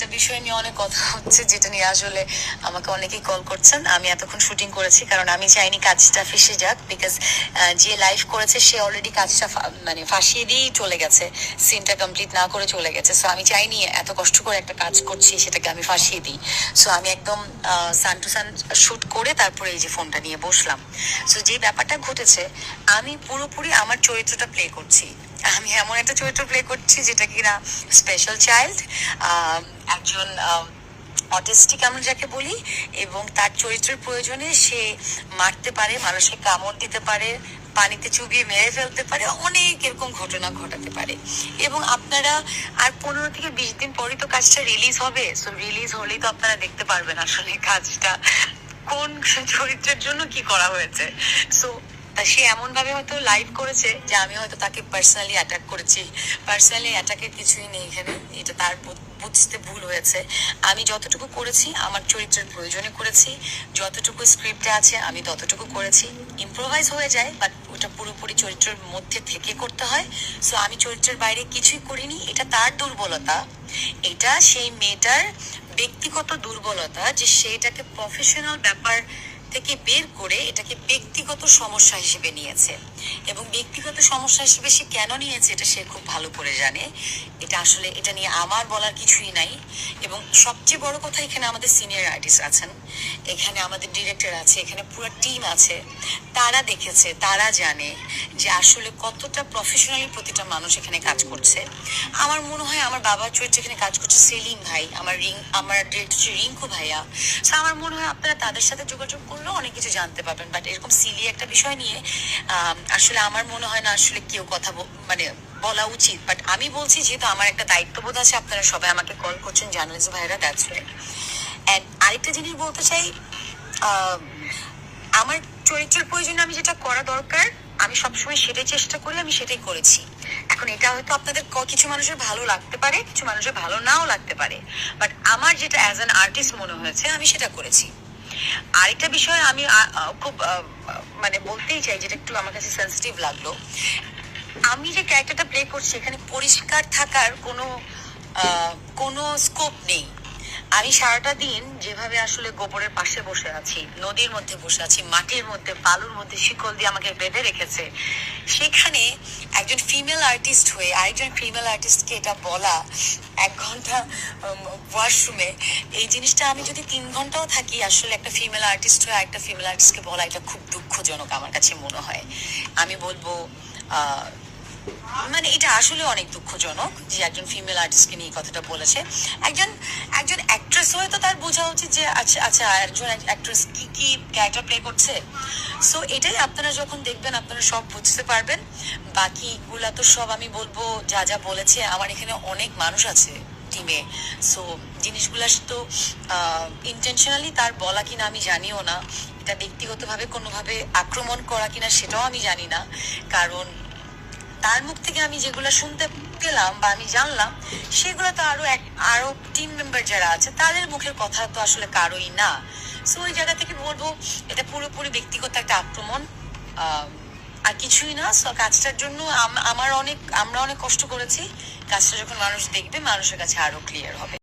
একটা বিষয় নিয়ে অনেক কথা হচ্ছে, যেটা নিয়ে আসলে আমাকে অনেকেই কল করছেন। আমি এতক্ষণ শুটিং করেছি কারণ আমি চাইনি কাজটা ফেসে যাক, বিকজ যে লাইভ করেছে সে অলরেডি কাজটা মানে ফাঁসিয়ে দিয়েই চলে গেছে, সিনটা কমপ্লিট না করে চলে গেছে। সো আমি চাইনি এত কষ্ট করে একটা কাজ করছি সেটাকে আমি ফাঁসিয়ে দিই। সো আমি একদম সান টু সান শুট করে তারপরে এই যে ফোনটা নিয়ে বসলাম। সো যে ব্যাপারটা ঘটেছে, আমি পুরোপুরি আমার চরিত্রটা প্লে করছি। আমি এমন একটা চরিত্র প্লে করছি যেটা কিনা স্পেশাল চাইল্ড, একজন অটিস্টিক আমরা যাকে বলি, এবং তার চরিত্রের প্রয়োজনে সে মারতে পারে, মানুষকে কামড় দিতে পারে, পানিতে চুবিয়ে মেরে ফেলতে পারে, অনেক এরকম ঘটনা ঘটাতে পারে। এবং আপনারা আর 15 থেকে 20 দিন পরই তো কাজটা রিলিজ হবে। সো রিলিজ হলেই তো আপনারা দেখতে পারবেন আসলে কাজটা কোন চরিত্রের জন্য কি করা হয়েছে। সো সে এমন ভাবে হয়তো লাইভ করেছে যে আমি হয়তো তাকে পার্সোনালি অ্যাটাক করেছি। পার্সোনালি অ্যাটাকের কিছুই নেই এখানে, এটা তার বুঝতে ভুল হয়েছে। আমি যতটুকু করেছি আমার চরিত্রের প্রয়োজনে করেছি, যতটুকু স্ক্রিপ্টে আছে আমি ততটুকু করেছি। ইম্প্রোভাইজ হয়ে যায়, বাট ওটা পুরোপুরি চরিত্রের মধ্যে থেকে করতে হয়। সো আমি চরিত্রের বাইরে কিছুই করিনি, এটা তার দুর্বলতা। এটা সেই মেয়েটার ব্যক্তিগত দুর্বলতা যে সেটাকে প্রফেশনাল ব্যাপার থেকে বের করে এটাকে ব্যক্তিগত সমস্যা হিসেবে নিয়েছে। এবং ব্যক্তিগত সমস্যা হিসেবে সে কেন নিয়েছে এটা সে খুব ভালো করে জানে। এটা আসলে এটা নিয়ে আমার বলার কিছুই নাই। এবং সবচেয়ে বড় কথা, এখানে আমাদের সিনিয়র আর্টিস্ট আছেন, এখানে আমাদের ডিরেক্টর আছে, এখানে পুরো টিম আছে। তারা দেখেছে, তারা জানে যে আসলে কতটা প্রফেশনালি প্রতিটা মানুষ এখানে কাজ করছে। আমার মনে হয় আমার বাবার চরিত্রে এখানে কাজ করছে সেলিম ভাই, আমার ডিরেক্টর রিঙ্কু ভাইয়া। তো আমার মনে হয় আপনারা তাদের সাথে যোগাযোগ করলেও অনেক কিছু জানতে পারবেন। বাট এরকম সিলি একটা বিষয় নিয়ে আসলে আমার মনে হয় না আসলে কেউ কথা মানে বলা উচিত। বাট আমি বলছি, যেহেতু আমার একটা দায়িত্ববোধ আছে, আপনারা সবাই আমাকে কল করছেন জার্নালিস্ট ভাইরা, দ্যাটস ওয়াই। এন্ড আরেকটা জিনিস বলতে চাই, আমার চরিত্রের প্রয়োজনে আমি যেটা করা দরকার আমি সবসময় সেটাই চেষ্টা করি, আমি সেটাই করেছি। এখন এটা হয়তো আপনাদের কিছু মানুষের ভালো লাগতে পারে, কিছু মানুষের ভালো নাও লাগতে পারে, বাট আমার যেটা অ্যাজ অ্যান আর্টিস্ট মনে হয়েছে আমি সেটা করেছি। আরেকটা বিষয় আমি খুব মানে বলতেই চাই, যেটা একটু আমার কাছে সেন্সিটিভ লাগলো। আমি যে ক্যারেক্টারটা প্লে করছি এখানে পরিষ্কার থাকার কোনো স্কোপ নেই। আমি সারাটা দিন যেভাবে আসলে গোবরের পাশে বসে আছি, নদীর মধ্যে বসে আছি, মাটির মধ্যে, বালুর মধ্যে শিকল দিয়ে আমাকে বেঁধে রেখেছে, সেখানে একজন ফিমেল আর্টিস্ট হয়ে আরেকজন ফিমেল আর্টিস্টকে এটা বলা 1 ঘন্টা ওয়াশরুমে, এই জিনিসটা আমি যদি 3 ঘন্টাও থাকি, আসলে একটা ফিমেল আর্টিস্ট হয়ে আরেকটা ফিমেল আর্টিস্টকে বলা এটা খুব দুঃখজনক আমার কাছে মনে হয়। আমি বলবো মানে এটা আসলে অনেক দুঃখজনক যে একজন ফিমেল আর্টিস্টকে নিয়ে কথাটা বলেছে। একজন একজন অ্যাক্ট্রেস হয়ে তো তার বোঝা উচিত যে আচ্ছা আচ্ছা একজন অ্যাক্ট্রেস কি কি ক্যারেক্টার প্লে করছে। সো এটাই আপনারা যখন দেখবেন আপনারা সব বুঝতে পারবেন। বাকিগুলা তো সব আমি বলবো যা যা বলেছে, আমার এখানে অনেক মানুষ আছে টিমে। সো জিনিসগুলা তো ইন্টেনশনালি তার বলা কিনা আমি জানিও না, এটা ব্যক্তিগতভাবে কোনোভাবে আক্রমণ করা কিনা সেটাও আমি জানি না। কারণ তার মুখ থেকে আমি যেগুলো শুনতে পেলাম বা আমি জানলাম, সেগুলো তো আরো টিম মেম্বার যারা আছে তাদের মুখের কথা তো আসলে কারোই না। সো ওই জায়গা থেকে বলবো এটা পুরোপুরি ব্যক্তিগত একটা আক্রমণ, আর কিছুই না। সো কাজটার জন্য আমরা অনেক কষ্ট করেছি। কাজটা যখন মানুষ দেখবে মানুষের কাছে আরো ক্লিয়ার হবে।